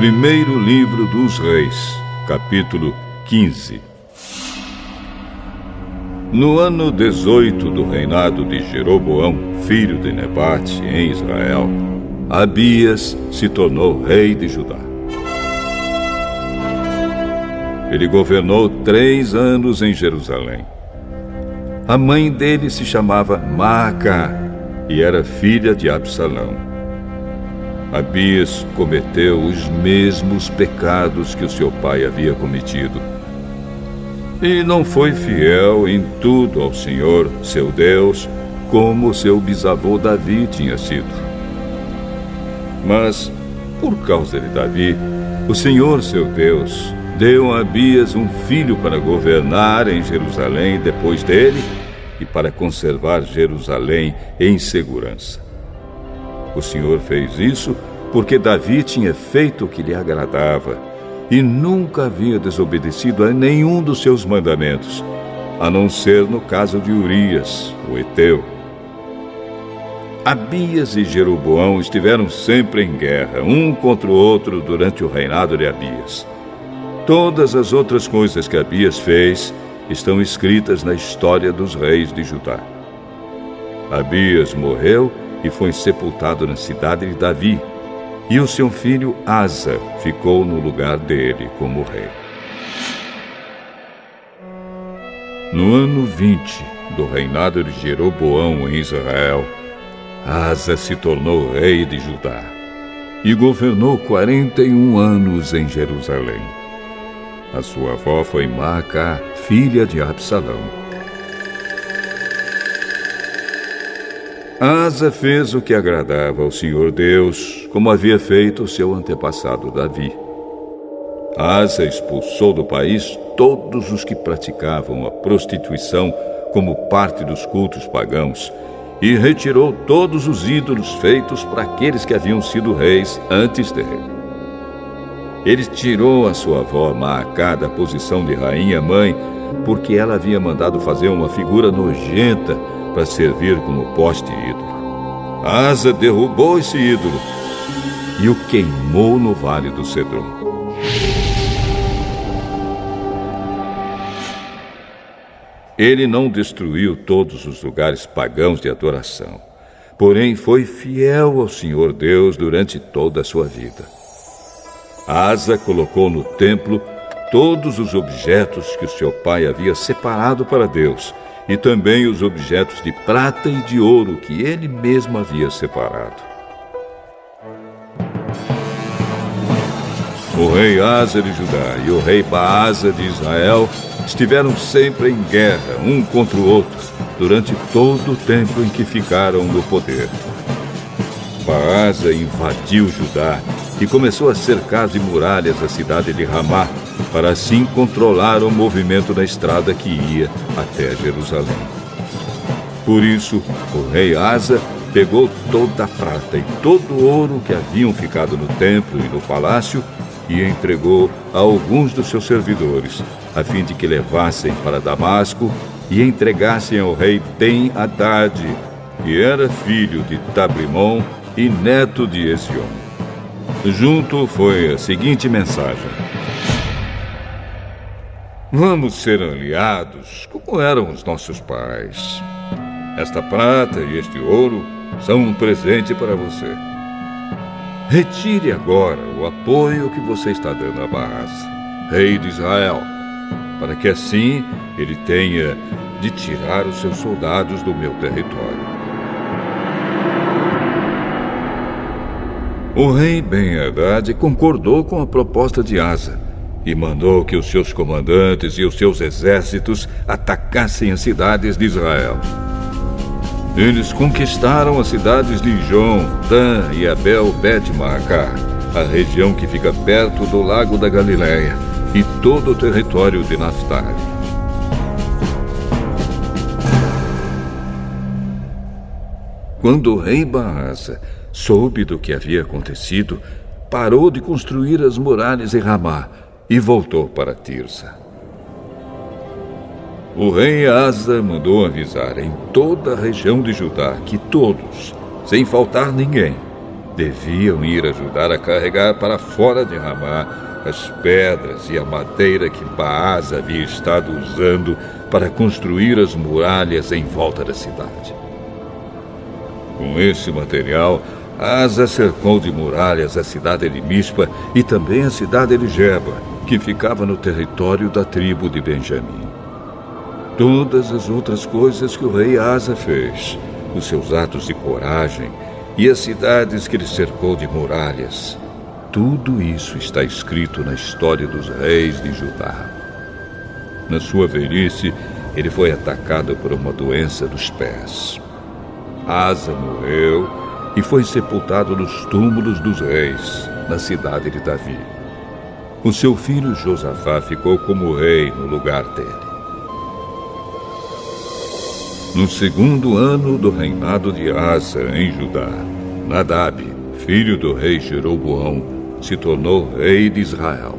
Primeiro livro dos Reis, capítulo 15. No ano 18 do reinado de Jeroboão, filho de Nebate, em Israel, Abias se tornou rei de Judá. Ele governou 3 anos em Jerusalém. A mãe dele se chamava Maacá e era filha de Absalão. Abias cometeu os mesmos pecados que o seu pai havia cometido. E não foi fiel em tudo ao Senhor, seu Deus, como seu bisavô Davi tinha sido. Mas, por causa de Davi, o Senhor, seu Deus, deu a Abias um filho para governar em Jerusalém depois dele e para conservar Jerusalém em segurança. O Senhor fez isso porque Davi tinha feito o que lhe agradava e nunca havia desobedecido a nenhum dos seus mandamentos, a não ser no caso de Urias, o Heteu. Abias e Jeroboão estiveram sempre em guerra, um contra o outro, durante o reinado de Abias. Todas as outras coisas que Abias fez estão escritas na história dos reis de Judá. Abias morreu e foi sepultado na cidade de Davi, e o seu filho Asa ficou no lugar dele como rei. No ano 20 do reinado de Jeroboão em Israel, Asa se tornou rei de Judá e governou 41 anos em Jerusalém. A sua avó foi Maacá, filha de Absalão. Asa fez o que agradava ao Senhor Deus, como havia feito o seu antepassado Davi. Asa expulsou do país todos os que praticavam a prostituição como parte dos cultos pagãos e retirou todos os ídolos feitos para aqueles que haviam sido reis antes dele. Ele tirou a sua avó Maacá da posição de rainha-mãe porque ela havia mandado fazer uma figura nojenta para servir como poste ídolo. Asa derrubou esse ídolo e o queimou no Vale do Cedron. Ele não destruiu todos os lugares pagãos de adoração, porém foi fiel ao Senhor Deus durante toda a sua vida. Asa colocou no templo todos os objetos que o seu pai havia separado para Deus, e também os objetos de prata e de ouro que ele mesmo havia separado. O rei Asa de Judá e o rei Baasa de Israel estiveram sempre em guerra, um contra o outro, durante todo o tempo em que ficaram no poder. Baasa invadiu Judá e começou a cercar de muralhas a cidade de Ramá, para assim controlar o movimento da estrada que ia até Jerusalém. Por isso, o rei Asa pegou toda a prata e todo o ouro que haviam ficado no templo e no palácio e entregou a alguns dos seus servidores, a fim de que levassem para Damasco e entregassem ao rei Ben-Hadad, que era filho de Tabrimon e neto de Ezion. Junto foi a seguinte mensagem: vamos ser aliados como eram os nossos pais. Esta prata e este ouro são um presente para você. Retire agora o apoio que você está dando a Baasa, rei de Israel, para que assim ele tenha de tirar os seus soldados do meu território. O rei Ben-Hadad concordou com a proposta de Asa e mandou que os seus comandantes e os seus exércitos atacassem as cidades de Israel. Eles conquistaram as cidades de Ijon, Dan e Abel-Bet-Maacá, a região que fica perto do lago da Galileia, e todo o território de Naftali. Quando o rei Baasa soube do que havia acontecido, parou de construir as muralhas em Ramá e voltou para Tirsa. O rei Asa mandou avisar em toda a região de Judá que todos, sem faltar ninguém, deviam ir ajudar a carregar para fora de Ramá as pedras e a madeira que Baasa havia estado usando para construir as muralhas em volta da cidade. Com esse material, Asa cercou de muralhas a cidade de Mispa e também a cidade de Geba, que ficava no território da tribo de Benjamim. Todas as outras coisas que o rei Asa fez, os seus atos de coragem e as cidades que ele cercou de muralhas, tudo isso está escrito na história dos reis de Judá. Na sua velhice, ele foi atacado por uma doença dos pés. Asa morreu e foi sepultado nos túmulos dos reis, na cidade de Davi. O seu filho Josafá ficou como rei no lugar dele. No segundo ano do reinado de Asa em Judá, Nadab, filho do rei Jeroboão, se tornou rei de Israel.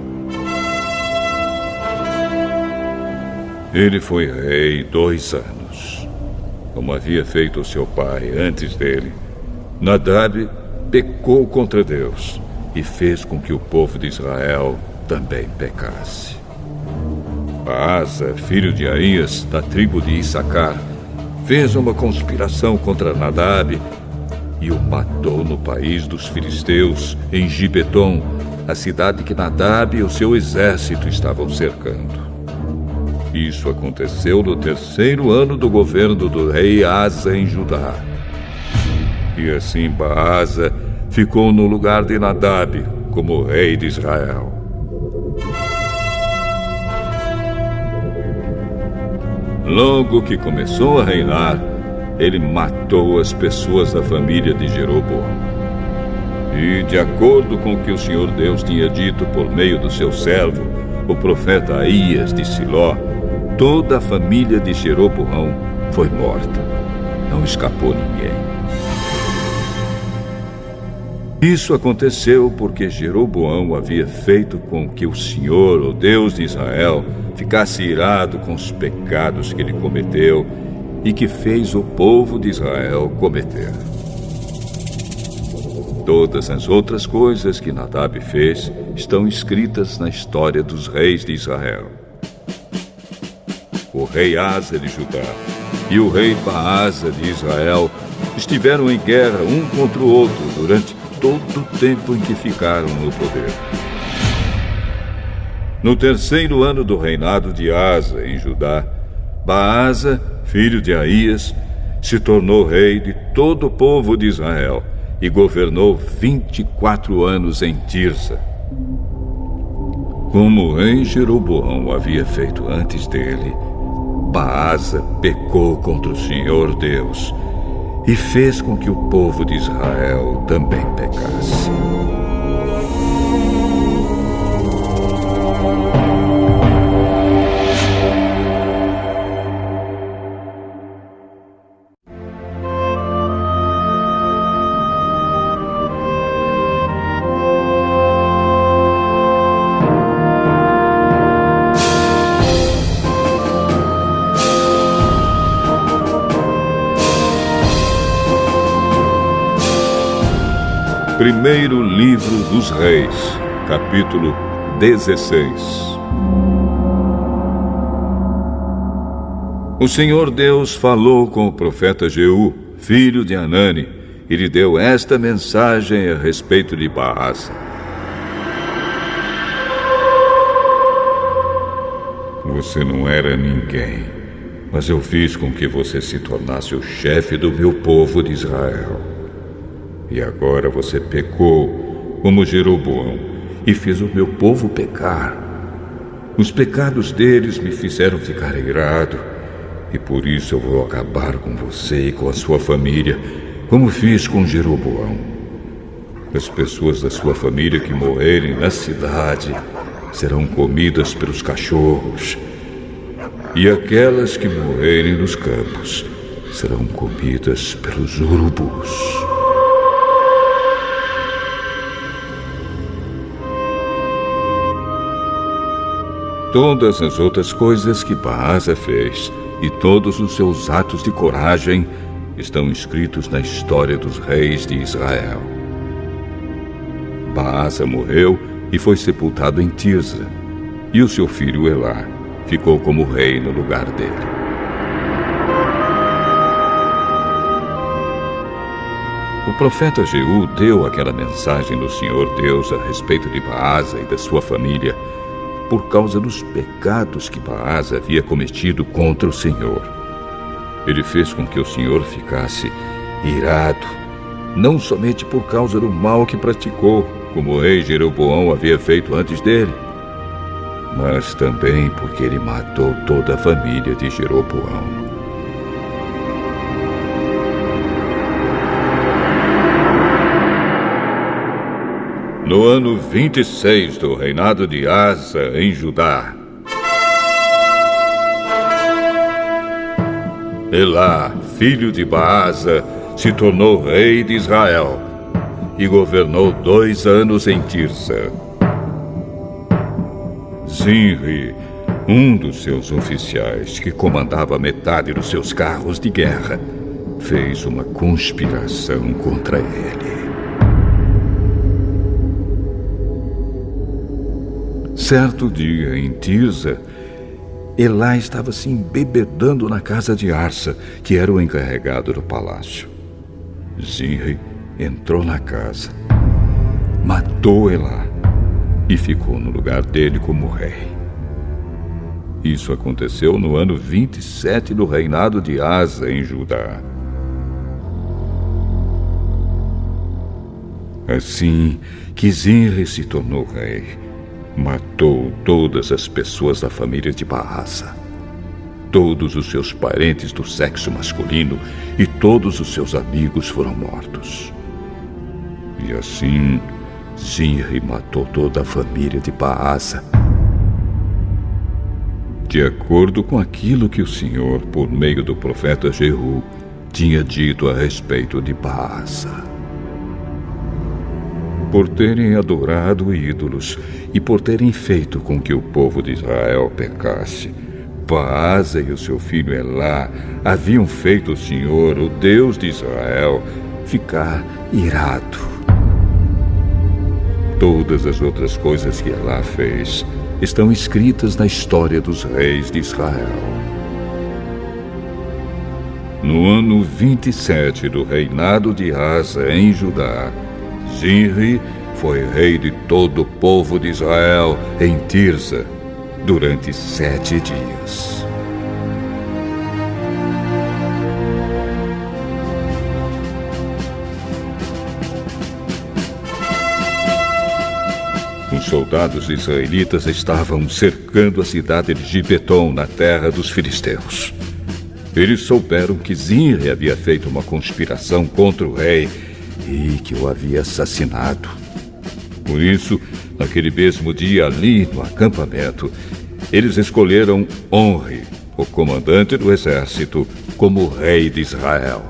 Ele foi rei 2 anos. Como havia feito seu pai antes dele, Nadab pecou contra Deus e fez com que o povo de Israel também pecasse. Baasa, filho de Aías, da tribo de Issacar, fez uma conspiração contra Nadab e o matou no país dos filisteus, em Gibeton, a cidade que Nadab e o seu exército estavam cercando. Isso aconteceu no 3º ano do governo do rei Asa em Judá. E assim Baasa ficou no lugar de Nadab como rei de Israel. Logo que começou a reinar, ele matou as pessoas da família de Jeroboão. E, de acordo com o que o Senhor Deus tinha dito por meio do seu servo, o profeta Aías de Siló, toda a família de Jeroboão foi morta. Não escapou ninguém. Isso aconteceu porque Jeroboão havia feito com que o Senhor, o Deus de Israel, ficasse irado com os pecados que ele cometeu e que fez o povo de Israel cometer. Todas as outras coisas que Nadab fez estão escritas na história dos reis de Israel. O rei Asa de Judá e o rei Baasa de Israel estiveram em guerra um contra o outro durante todo o tempo em que ficaram no poder. No 3º ano do reinado de Asa em Judá, Baasa, filho de Aías, se tornou rei de todo o povo de Israel e governou 24 anos em Tirsa. Como o rei Jeroboão havia feito antes dele, Baasa pecou contra o Senhor Deus e fez com que o povo de Israel também pecasse. Primeiro livro dos Reis, capítulo 16. O Senhor Deus falou com o profeta Jeú, filho de Anani, e lhe deu esta mensagem a respeito de Baasa. Você não era ninguém, mas eu fiz com que você se tornasse o chefe do meu povo de Israel. E agora você pecou como Jeroboão e fez o meu povo pecar. Os pecados deles me fizeram ficar irado, e por isso eu vou acabar com você e com a sua família, como fiz com Jeroboão. As pessoas da sua família que morrerem na cidade serão comidas pelos cachorros, e aquelas que morrerem nos campos serão comidas pelos urubus. Todas as outras coisas que Baasa fez e todos os seus atos de coragem estão escritos na história dos reis de Israel. Baasa morreu e foi sepultado em Tirza, e o seu filho Elá ficou como rei no lugar dele. O profeta Jeú deu aquela mensagem do Senhor Deus a respeito de Baasa e da sua família por causa dos pecados que Baasa havia cometido contra o Senhor. Ele fez com que o Senhor ficasse irado, não somente por causa do mal que praticou, como o rei Jeroboão havia feito antes dele, mas também porque ele matou toda a família de Jeroboão. No ano 26 do reinado de Asa em Judá, Elá, filho de Baasa, se tornou rei de Israel e governou 2 anos em Tirza. Zinri, um dos seus oficiais, que comandava metade dos seus carros de guerra, fez uma conspiração contra ele. Certo dia, em Tirza, Elá estava se embebedando na casa de Arsa, que era o encarregado do palácio. Zinri entrou na casa, matou Elá e ficou no lugar dele como rei. Isso aconteceu no ano 27 do reinado de Asa em Judá. Assim que Zinri se tornou rei, matou todas as pessoas da família de Baasa, todos os seus parentes do sexo masculino e todos os seus amigos foram mortos. E assim, Zinri matou toda a família de Baasa, de acordo com aquilo que o Senhor, por meio do profeta Jeú, tinha dito a respeito de Baasa. Por terem adorado ídolos e por terem feito com que o povo de Israel pecasse, Baasa e o seu filho Elá haviam feito o Senhor, o Deus de Israel, ficar irado. Todas as outras coisas que Elá fez estão escritas na história dos reis de Israel. No ano 27 do reinado de Asa em Judá, Zinri foi rei de todo o povo de Israel em Tirza durante 7 dias. Os soldados israelitas estavam cercando a cidade de Gibeton, na terra dos filisteus. Eles souberam que Zinri havia feito uma conspiração contra o rei e que o havia assassinado. Por isso, naquele mesmo dia, ali no acampamento, eles escolheram Onri, o comandante do exército, como rei de Israel.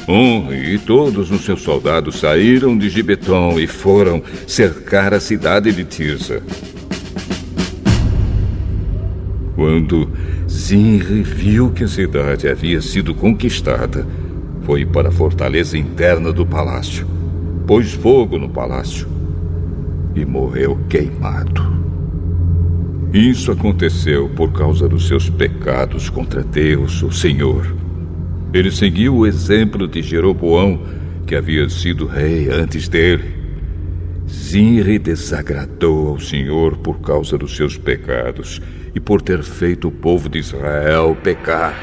Onri e todos os seus soldados saíram de Gibeton e foram cercar a cidade de Tirza. Quando Zinri viu que a cidade havia sido conquistada, foi para a fortaleza interna do palácio, pôs fogo no palácio e morreu queimado. Isso aconteceu por causa dos seus pecados contra Deus, o Senhor. Ele seguiu o exemplo de Jeroboão, que havia sido rei antes dele. Zinri desagradou ao Senhor por causa dos seus pecados e por ter feito o povo de Israel pecar.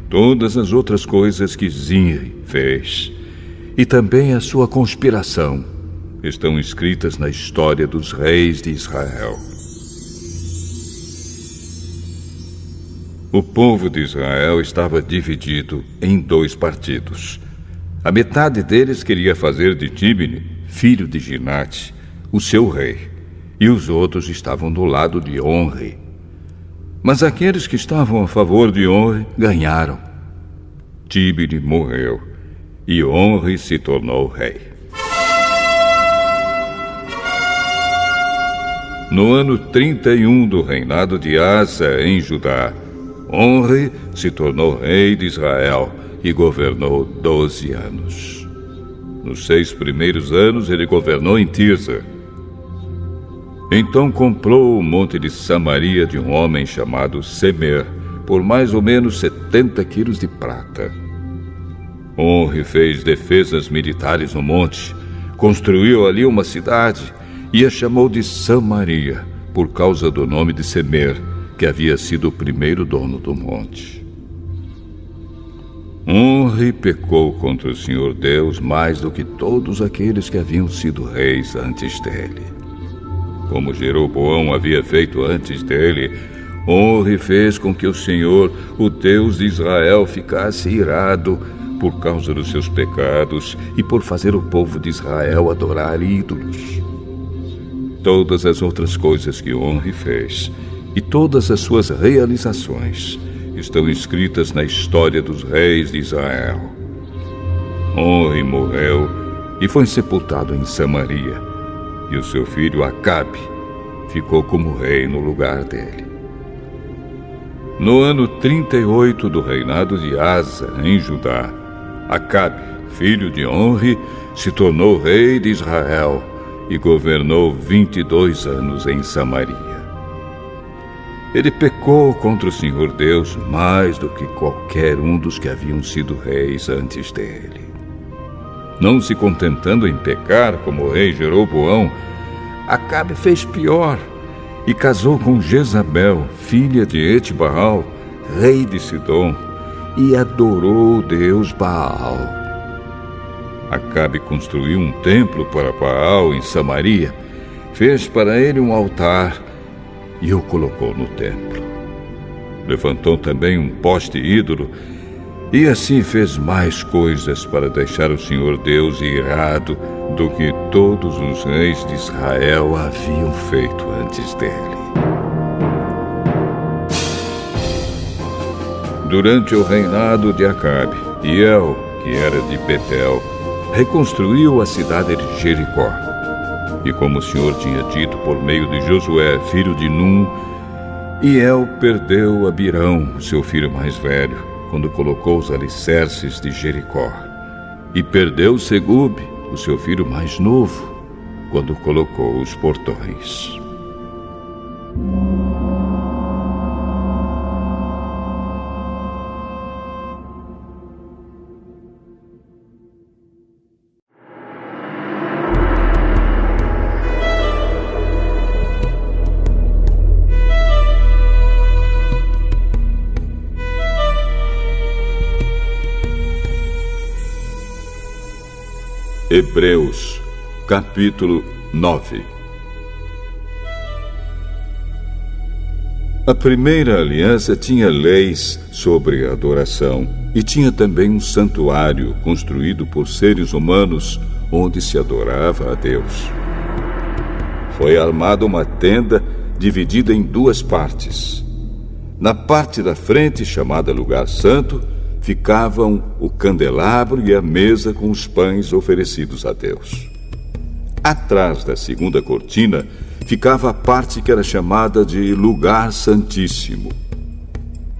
Todas as outras coisas que Zinri fez, e também a sua conspiração, estão escritas na história dos reis de Israel. O povo de Israel estava dividido em 2 partidos. A metade deles queria fazer de Tibni, filho de Ginate, o seu rei, e os outros estavam do lado de Onri. Mas aqueles que estavam a favor de Onri ganharam. Tibni morreu e Onri se tornou rei. No ano 31 do reinado de Asa em Judá, Onri se tornou rei de Israel e governou 12 anos. Nos 6 primeiros anos ele governou em Tirza. Então comprou o monte de Samaria de um homem chamado Semer por mais ou menos 70 quilos de prata. Onri fez defesas militares no monte, construiu ali uma cidade e a chamou de Samaria, por causa do nome de Semer, que havia sido o primeiro dono do monte. Onri pecou contra o Senhor Deus mais do que todos aqueles que haviam sido reis antes dele. Como Jeroboão havia feito antes dele, Onri fez com que o Senhor, o Deus de Israel, ficasse irado por causa dos seus pecados e por fazer o povo de Israel adorar ídolos. Todas as outras coisas que Onri fez e todas as suas realizações estão escritas na história dos reis de Israel. Onri morreu e foi sepultado em Samaria, e o seu filho Acabe ficou como rei no lugar dele. No ano 38 do reinado de Asa, em Judá, Acabe, filho de Onri, se tornou rei de Israel e governou 22 anos em Samaria. Ele pecou contra o Senhor Deus mais do que qualquer um dos que haviam sido reis antes dele. Não se contentando em pecar como o rei Jeroboão, Acabe fez pior e casou com Jezabel, filha de Etbaal, rei de Sidom, e adorou o deus Baal. Acabe construiu um templo para Baal em Samaria, fez para ele um altar e o colocou no templo. Levantou também um poste ídolo e assim fez mais coisas para deixar o Senhor Deus irado do que todos os reis de Israel haviam feito antes dele. Durante o reinado de Acabe, Hiel, que era de Betel, reconstruiu a cidade de Jericó. E como o Senhor tinha dito por meio de Josué, filho de Num, Hiel perdeu Abirão, seu filho mais velho, quando colocou os alicerces de Jericó. E perdeu Segube, o seu filho mais novo, quando colocou os portões. Hebreus, capítulo 9. A primeira aliança tinha leis sobre adoração e tinha também um santuário construído por seres humanos onde se adorava a Deus. Foi armada uma tenda dividida em 2 partes. Na parte da frente, chamada Lugar Santo, ficavam o candelabro e a mesa com os pães oferecidos a Deus. Atrás da segunda cortina ficava a parte que era chamada de Lugar Santíssimo.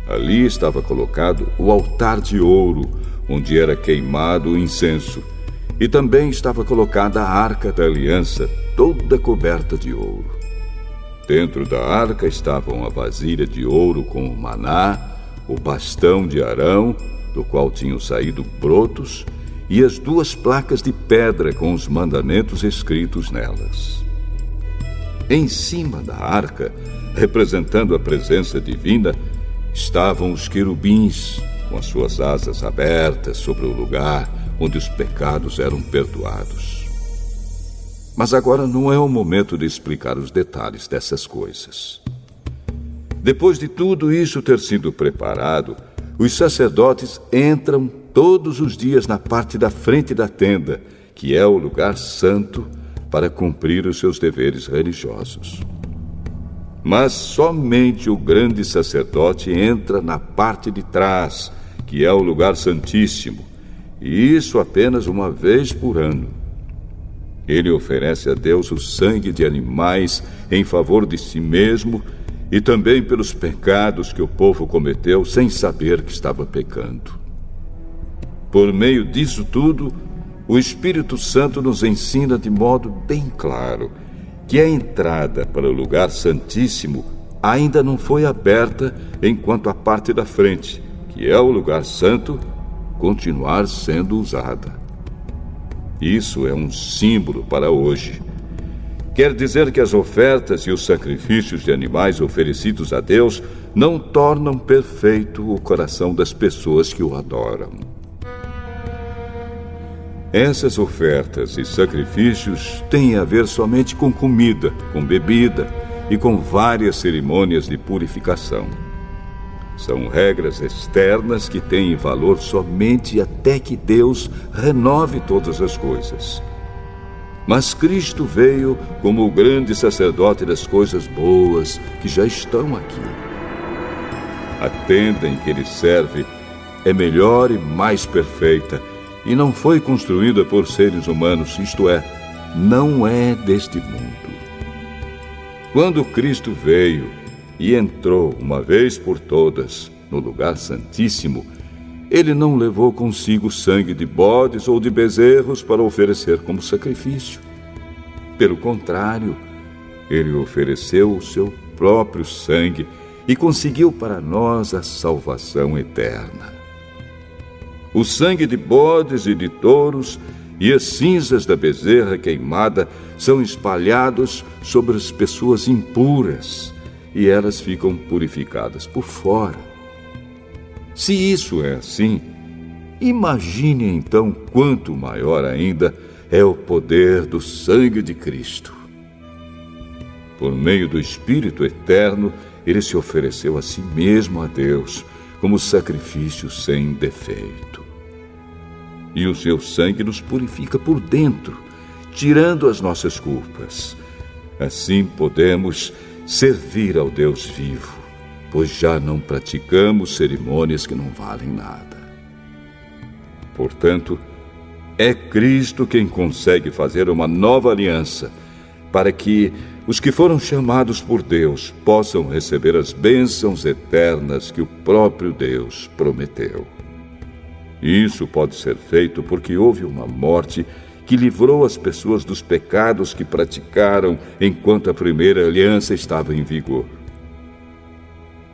Ali estava colocado o altar de ouro, onde era queimado o incenso, e também estava colocada a Arca da Aliança, toda coberta de ouro. Dentro da arca estavam a vasilha de ouro com o maná, o bastão de Arão, do qual tinham saído brotos, e as 2 placas de pedra com os mandamentos escritos nelas. Em cima da arca, representando a presença divina, estavam os querubins, com as suas asas abertas sobre o lugar onde os pecados eram perdoados. Mas agora não é o momento de explicar os detalhes dessas coisas. Depois de tudo isso ter sido preparado, os sacerdotes entram todos os dias na parte da frente da tenda, que é o lugar santo, para cumprir os seus deveres religiosos. Mas somente o grande sacerdote entra na parte de trás, que é o lugar santíssimo, e isso apenas uma vez por ano. Ele oferece a Deus o sangue de animais em favor de si mesmo e também pelos pecados que o povo cometeu sem saber que estava pecando. Por meio disso tudo, o Espírito Santo nos ensina de modo bem claro que a entrada para o lugar santíssimo ainda não foi aberta enquanto a parte da frente, que é o lugar santo, continuar sendo usada. Isso é um símbolo para hoje. Quer dizer que as ofertas e os sacrifícios de animais oferecidos a Deus não tornam perfeito o coração das pessoas que o adoram. Essas ofertas e sacrifícios têm a ver somente com comida, com bebida e com várias cerimônias de purificação. São regras externas que têm valor somente até que Deus renove todas as coisas. Mas Cristo veio como o grande sacerdote das coisas boas que já estão aqui. A tenda em que ele serve é melhor e mais perfeita, e não foi construída por seres humanos, isto é, não é deste mundo. Quando Cristo veio e entrou uma vez por todas no lugar santíssimo, ele não levou consigo sangue de bodes ou de bezerros para oferecer como sacrifício. Pelo contrário, ele ofereceu o seu próprio sangue e conseguiu para nós a salvação eterna. O sangue de bodes e de touros e as cinzas da bezerra queimada são espalhados sobre as pessoas impuras e elas ficam purificadas por fora. Se isso é assim, imagine então quanto maior ainda é o poder do sangue de Cristo. Por meio do Espírito Eterno, ele se ofereceu a si mesmo a Deus como sacrifício sem defeito. E o seu sangue nos purifica por dentro, tirando as nossas culpas. Assim podemos servir ao Deus vivo, pois já não praticamos cerimônias que não valem nada. Portanto, é Cristo quem consegue fazer uma nova aliança, para que os que foram chamados por Deus possam receber as bênçãos eternas que o próprio Deus prometeu. Isso pode ser feito porque houve uma morte que livrou as pessoas dos pecados que praticaram enquanto a primeira aliança estava em vigor.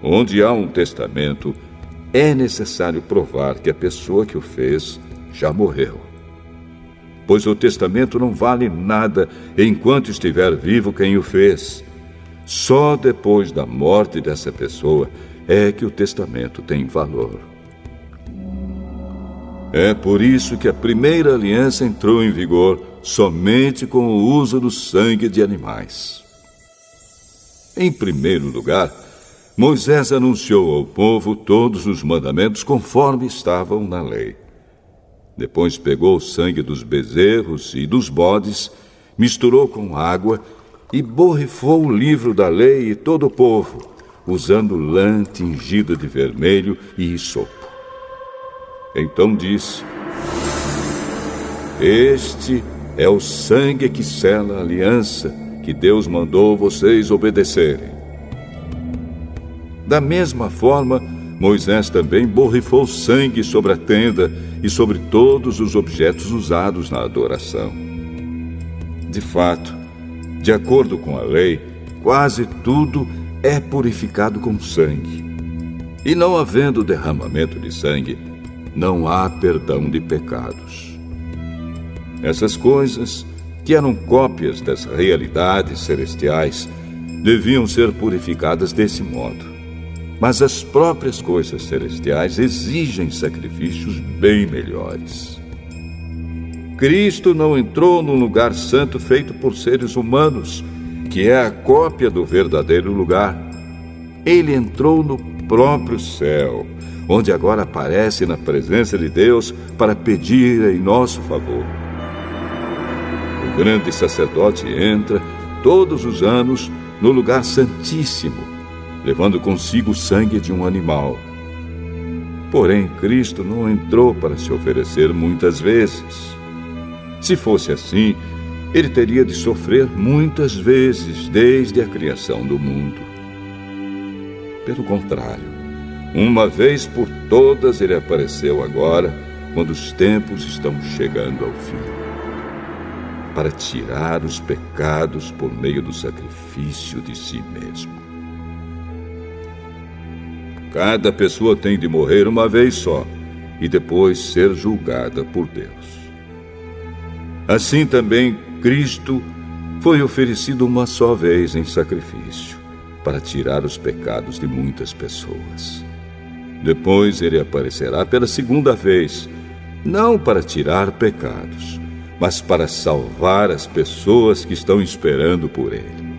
Onde há um testamento, é necessário provar que a pessoa que o fez já morreu. Pois o testamento não vale nada enquanto estiver vivo quem o fez. Só depois da morte dessa pessoa é que o testamento tem valor. É por isso que a primeira aliança entrou em vigor somente com o uso do sangue de animais. Em primeiro lugar, Moisés anunciou ao povo todos os mandamentos conforme estavam na lei. Depois pegou o sangue dos bezerros e dos bodes, misturou com água e borrifou o livro da lei e todo o povo, usando lã tingida de vermelho e hisopo. Então disse: Este é o sangue que sela a aliança que Deus mandou vocês obedecerem. Da mesma forma, Moisés também borrifou sangue sobre a tenda e sobre todos os objetos usados na adoração. De fato, de acordo com a lei, quase tudo é purificado com sangue. E não havendo derramamento de sangue, não há perdão de pecados. Essas coisas, que eram cópias das realidades celestiais, deviam ser purificadas desse modo. Mas as próprias coisas celestiais exigem sacrifícios bem melhores. Cristo não entrou num lugar santo feito por seres humanos, que é a cópia do verdadeiro lugar. Ele entrou no próprio céu, onde agora aparece na presença de Deus para pedir em nosso favor. O grande sacerdote entra todos os anos no lugar santíssimo, levando consigo o sangue de um animal. Porém, Cristo não entrou para se oferecer muitas vezes. Se fosse assim, ele teria de sofrer muitas vezes desde a criação do mundo. Pelo contrário, uma vez por todas ele apareceu agora quando os tempos estão chegando ao fim, para tirar os pecados por meio do sacrifício de si mesmo. Cada pessoa tem de morrer uma vez só e depois ser julgada por Deus. Assim também Cristo foi oferecido uma só vez em sacrifício para tirar os pecados de muitas pessoas. Depois ele aparecerá pela segunda vez, não para tirar pecados, mas para salvar as pessoas que estão esperando por ele.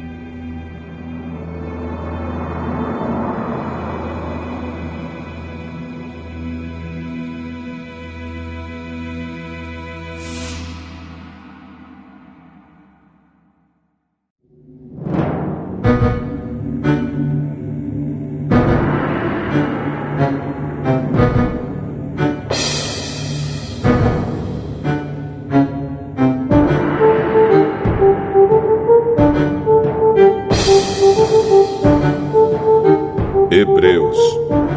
Hebreus,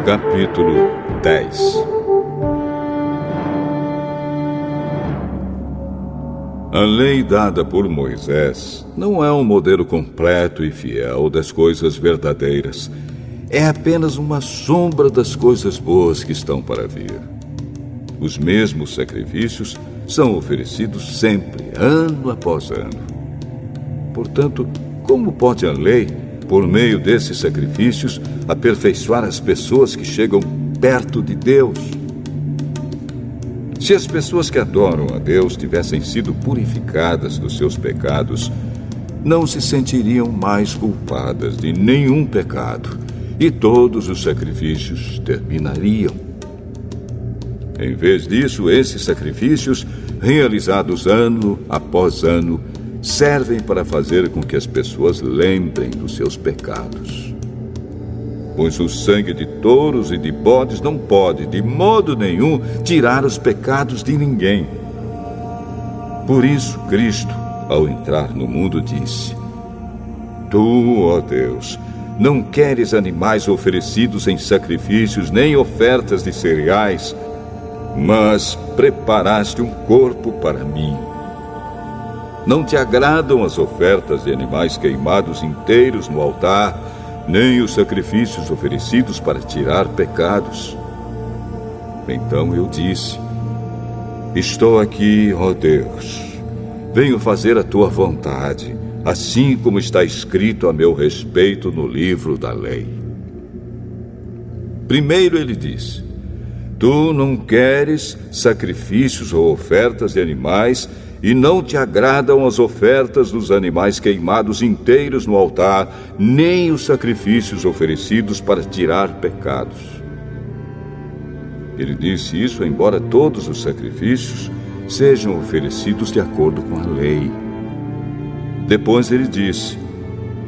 capítulo 10. A lei dada por Moisés não é um modelo completo e fiel das coisas verdadeiras. É apenas uma sombra das coisas boas que estão para vir. Os mesmos sacrifícios são oferecidos sempre, ano após ano. Portanto, como pode a lei, por meio desses sacrifícios, aperfeiçoar as pessoas que chegam perto de Deus? Se as pessoas que adoram a Deus tivessem sido purificadas dos seus pecados, não se sentiriam mais culpadas de nenhum pecado e todos os sacrifícios terminariam. Em vez disso, esses sacrifícios, realizados ano após ano, servem para fazer com que as pessoas lembrem dos seus pecados. Pois o sangue de touros e de bodes não pode, de modo nenhum, tirar os pecados de ninguém. Por isso, Cristo, ao entrar no mundo, disse: Tu, ó Deus, não queres animais oferecidos em sacrifícios, nem ofertas de cereais, mas preparaste um corpo para mim. Não te agradam as ofertas de animais queimados inteiros no altar, nem os sacrifícios oferecidos para tirar pecados. Então eu disse: Estou aqui, ó Deus. Venho fazer a tua vontade, assim como está escrito a meu respeito no livro da lei. Primeiro ele disse: Tu não queres sacrifícios ou ofertas de animais, e não te agradam as ofertas dos animais queimados inteiros no altar, nem os sacrifícios oferecidos para tirar pecados. Ele disse isso embora todos os sacrifícios sejam oferecidos de acordo com a lei. Depois ele disse: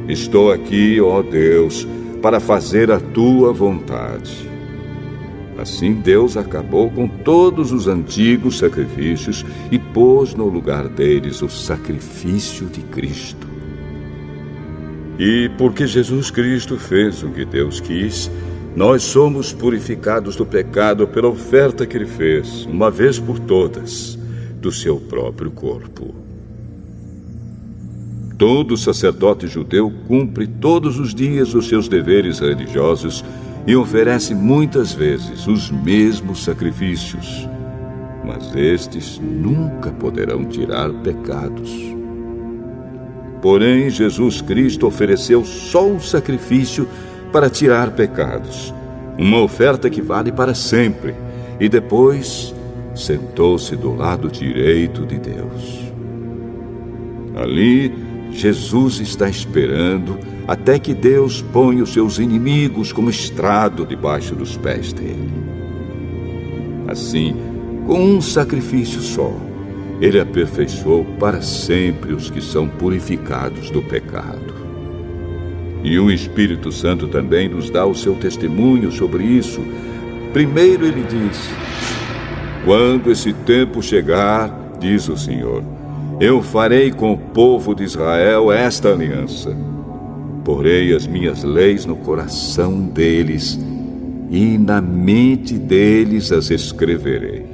Estou aqui, ó Deus, para fazer a tua vontade. Assim Deus acabou com todos os antigos sacrifícios e pôs no lugar deles o sacrifício de Cristo. E porque Jesus Cristo fez o que Deus quis, nós somos purificados do pecado pela oferta que Ele fez, uma vez por todas, do seu próprio corpo. Todo sacerdote judeu cumpre todos os dias os seus deveres religiosos e oferece muitas vezes os mesmos sacrifícios, mas estes nunca poderão tirar pecados. Porém, Jesus Cristo ofereceu só um sacrifício para tirar pecados, uma oferta que vale para sempre, e depois sentou-se do lado direito de Deus. Ali, Jesus está esperando até que Deus ponha os seus inimigos como estrado debaixo dos pés dele. Assim, com um sacrifício só, ele aperfeiçoou para sempre os que são purificados do pecado. E o Espírito Santo também nos dá o seu testemunho sobre isso. Primeiro ele diz: Quando esse tempo chegar, diz o Senhor, eu farei com o povo de Israel esta aliança. Porei as minhas leis no coração deles e na mente deles as escreverei.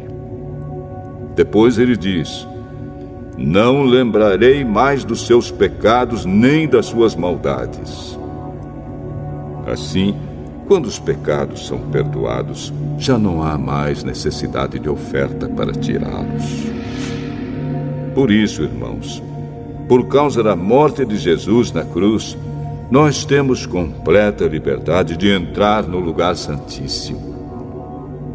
Depois ele diz: não lembrarei mais dos seus pecados nem das suas maldades. Assim, quando os pecados são perdoados, já não há mais necessidade de oferta para tirá-los. Por isso, irmãos, por causa da morte de Jesus na cruz, nós temos completa liberdade de entrar no lugar santíssimo.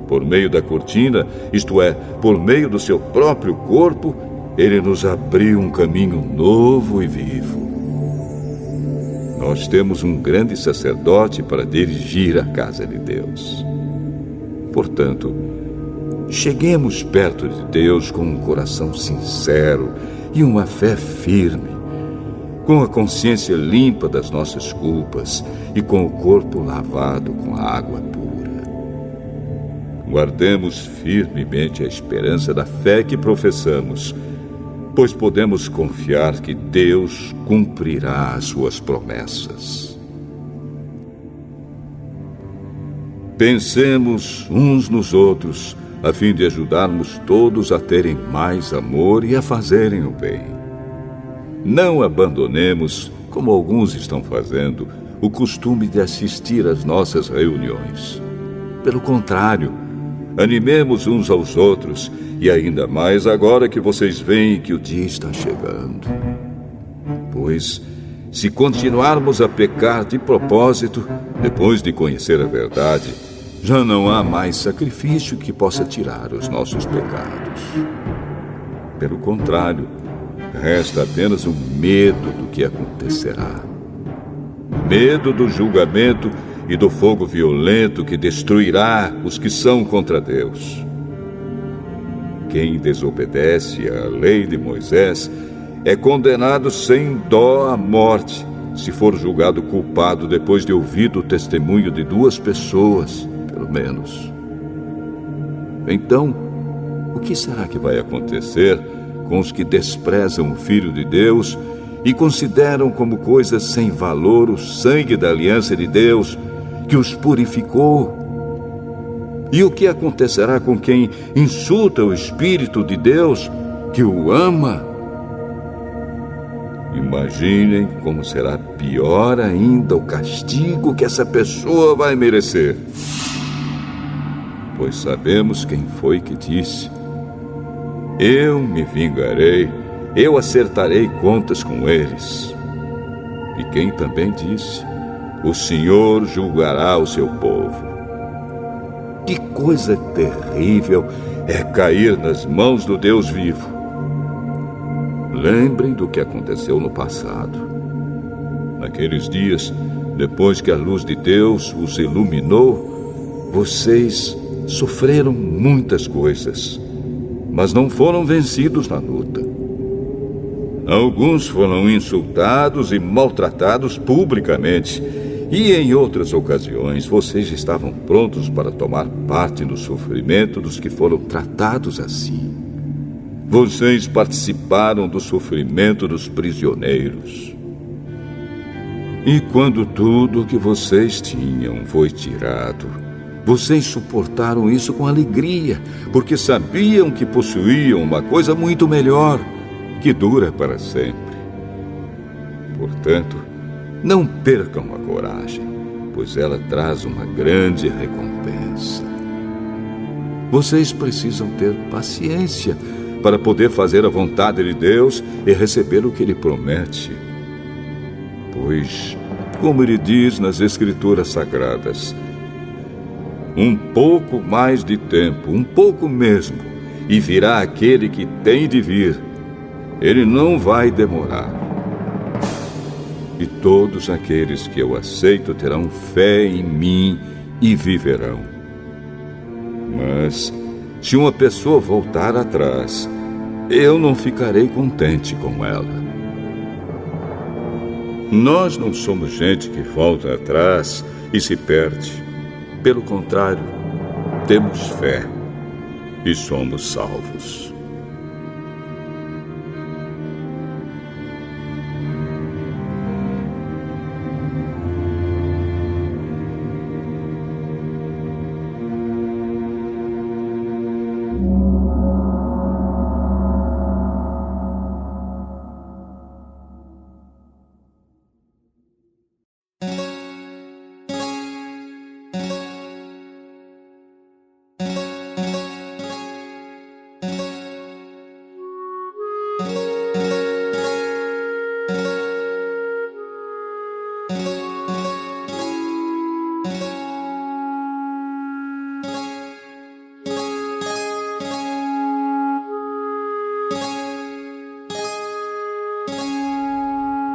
Por meio da cortina, isto é, por meio do seu próprio corpo, ele nos abriu um caminho novo e vivo. Nós temos um grande sacerdote para dirigir a casa de Deus. Portanto, cheguemos perto de Deus com um coração sincero e uma fé firme, com a consciência limpa das nossas culpas e com o corpo lavado com a água pura. Guardemos firmemente a esperança da fé que professamos, pois podemos confiar que Deus cumprirá as suas promessas. Pensemos uns nos outros, a fim de ajudarmos todos a terem mais amor e a fazerem o bem. Não abandonemos, como alguns estão fazendo, o costume de assistir às nossas reuniões. Pelo contrário, animemos uns aos outros, e ainda mais agora que vocês veem que o dia está chegando. Pois, se continuarmos a pecar de propósito, depois de conhecer a verdade, já não há mais sacrifício que possa tirar os nossos pecados. Pelo contrário, resta apenas o medo do que acontecerá. Medo do julgamento e do fogo violento que destruirá os que são contra Deus. Quem desobedece à lei de Moisés é condenado sem dó à morte, se for julgado culpado depois de ouvido o testemunho de 2 pessoas, pelo menos. Então, o que será que vai acontecer com os que desprezam o Filho de Deus e consideram como coisa sem valor o sangue da aliança de Deus, que os purificou? E o que acontecerá com quem insulta o Espírito de Deus, que o ama? Imaginem como será pior ainda o castigo que essa pessoa vai merecer. Pois sabemos quem foi que disse: eu me vingarei, eu acertarei contas com eles. E quem também disse: o Senhor julgará o seu povo. Que coisa terrível é cair nas mãos do Deus vivo. Lembrem do que aconteceu no passado. Naqueles dias, depois que a luz de Deus os iluminou, vocês sofreram muitas coisas, mas não foram vencidos na luta. Alguns foram insultados e maltratados publicamente, e em outras ocasiões vocês estavam prontos para tomar parte no sofrimento dos que foram tratados assim. Vocês participaram do sofrimento dos prisioneiros. E quando tudo o que vocês tinham foi tirado, vocês suportaram isso com alegria, porque sabiam que possuíam uma coisa muito melhor, que dura para sempre. Portanto, não percam a coragem, pois ela traz uma grande recompensa. Vocês precisam ter paciência para poder fazer a vontade de Deus e receber o que Ele promete. Pois, como Ele diz nas Escrituras Sagradas, um pouco mais de tempo, um pouco mesmo, e virá aquele que tem de vir. Ele não vai demorar. E todos aqueles que eu aceito terão fé em mim e viverão. Mas, se uma pessoa voltar atrás, eu não ficarei contente com ela. Nós não somos gente que volta atrás e se perde. Pelo contrário, temos fé e somos salvos.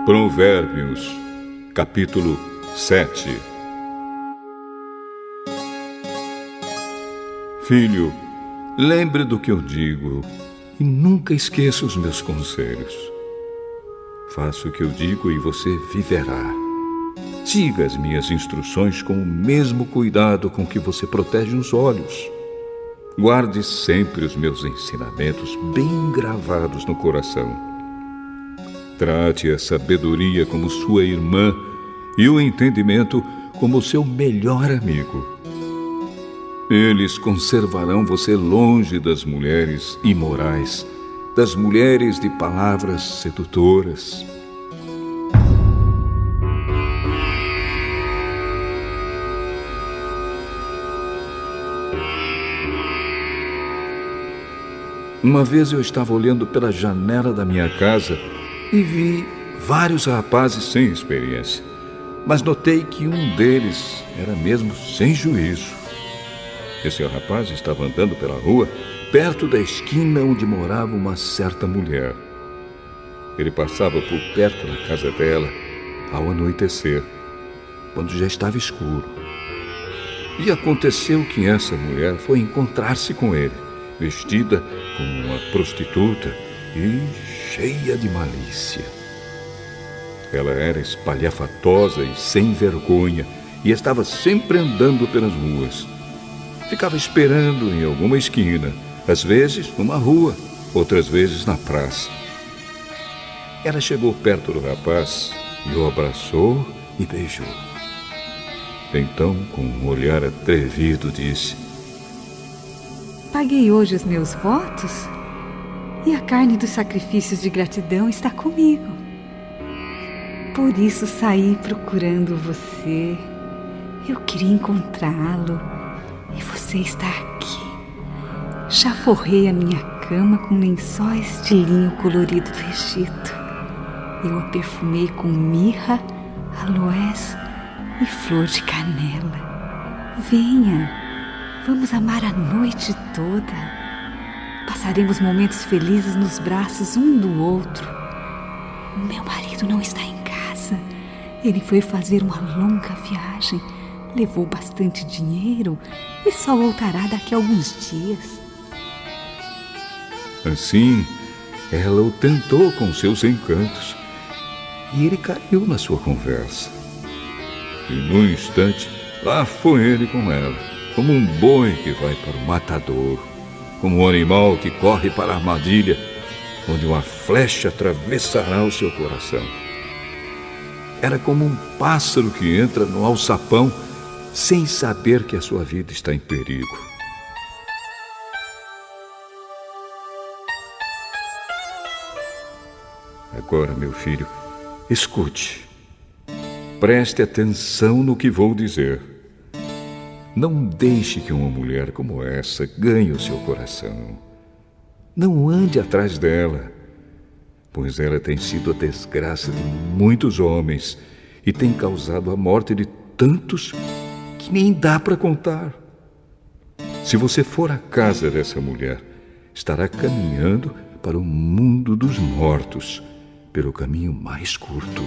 Provérbios, capítulo 7. Filho, lembre do que eu digo e nunca esqueça os meus conselhos. Faça o que eu digo e você viverá. Siga as minhas instruções com o mesmo cuidado com que você protege os olhos. Guarde sempre os meus ensinamentos bem gravados no coração. Trate a sabedoria como sua irmã e o entendimento como seu melhor amigo. Eles conservarão você longe das mulheres imorais, das mulheres de palavras sedutoras. Uma vez eu estava olhando pela janela da minha casa e vi vários rapazes sem experiência, mas notei que um deles era mesmo sem juízo. Esse rapaz estava andando pela rua, perto da esquina onde morava uma certa mulher. Ele passava por perto da casa dela ao anoitecer, quando já estava escuro. E aconteceu que essa mulher foi encontrar-se com ele, vestida como uma prostituta e cheia de malícia. Ela era espalhafatosa e sem vergonha e estava sempre andando pelas ruas. Ficava esperando em alguma esquina, às vezes numa rua, outras vezes na praça. Ela chegou perto do rapaz e o abraçou e beijou. Então, com um olhar atrevido, disse: Paguei hoje os meus votos e a carne dos sacrifícios de gratidão está comigo. Por isso saí procurando você. Eu queria encontrá-lo e você está aqui. Já forrei a minha cama com lençóis de linho colorido do Egito. Eu a perfumei com mirra, aloés e flor de canela. Venha. Vamos amar a noite toda. Passaremos momentos felizes nos braços um do outro. Meu marido não está em casa. Ele foi fazer uma longa viagem. Levou bastante dinheiro e só voltará daqui a alguns dias. Assim, ela o tentou com seus encantos e ele caiu na sua conversa. E num instante, lá foi ele com ela, como um boi que vai para o matador, como um animal que corre para a armadilha, onde uma flecha atravessará o seu coração. Era como um pássaro que entra no alçapão sem saber que a sua vida está em perigo. Agora, meu filho, escute. Preste atenção no que vou dizer. Não deixe que uma mulher como essa ganhe o seu coração. Não ande atrás dela, pois ela tem sido a desgraça de muitos homens e tem causado a morte de tantos que nem dá para contar. Se você for à casa dessa mulher, estará caminhando para o mundo dos mortos pelo caminho mais curto.